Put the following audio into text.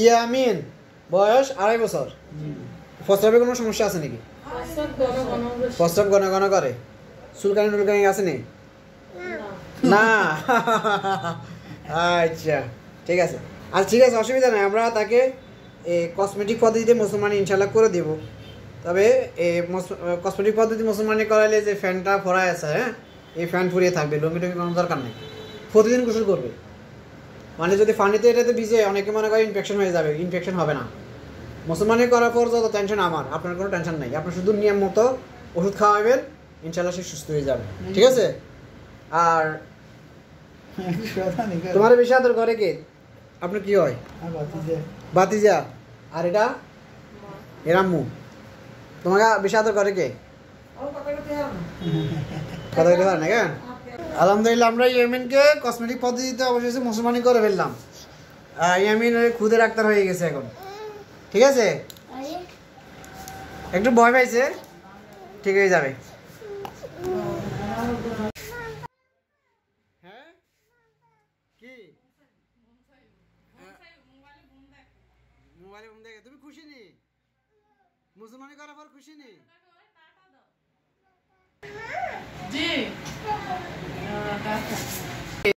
ইয়ামিন বয়স 2.5 বছর। প্রস্রাবে কোনো সমস্যা আছে নাকি? প্রস্রাব ঘন ঘন করে? চুলকানি টুলকানি আছে নি? না। আচ্ছা ঠিক আছে, আচ্ছা ঠিক আছে, অসুবিধা নেই, আমরা তাকে কসমেটিক পদ্ধতিতে মুসলমানি ইনশাল্লাহ করে দেব। তবে কসমেটিক পদ্ধতি মুসলমানি করাইলে যে ফ্যানটা ফরায় আছে, হ্যাঁ, এই ফ্যান ফুরিয়ে থাকবে, লুঙ্গি টুঙ্গি কোনো দরকার নেই। প্রতিদিন গোসল করবে, মানে যদি পানিতে এটাতে ভিজে অনেকে মনে করে ইনফেকশন হয়ে যাবে, ইনফেকশন হবে না। মুসলমানি করার পর যত টেনশন আমার, আপনার কোনো টেনশন নাই, আপনি শুধু নিয়ম মতো ওষুধ খাওয়াবেন, ইনশাল্লাহ সে সুস্থ হয়ে যাবে, ঠিক আছে? আর তোমার বেশি আদর করে কে? আপনার কি হয়? বাতিজা। আর এটা এর আম্মু। তোমাকে বেশি আদর করে কে? কথা বলতে পারে না কেন? আলহামদুলিল্লাহ, আমরা ইয়ামিনকে কসমেটিক পদ্ধতিতে অবশ্যই মুসলমানি করে ফেললাম। ইয়ামিন খুদে ডাক্তার হয়ে গেছে এখন, ঠিক আছে? একটু ভয় পাইছে, ঠিক হয়ে যাবে। হ্যাঁ কি মোবাইলে দেখে তুমি খুশি নি? মুসলমানি করার পর খুশি নি? জি।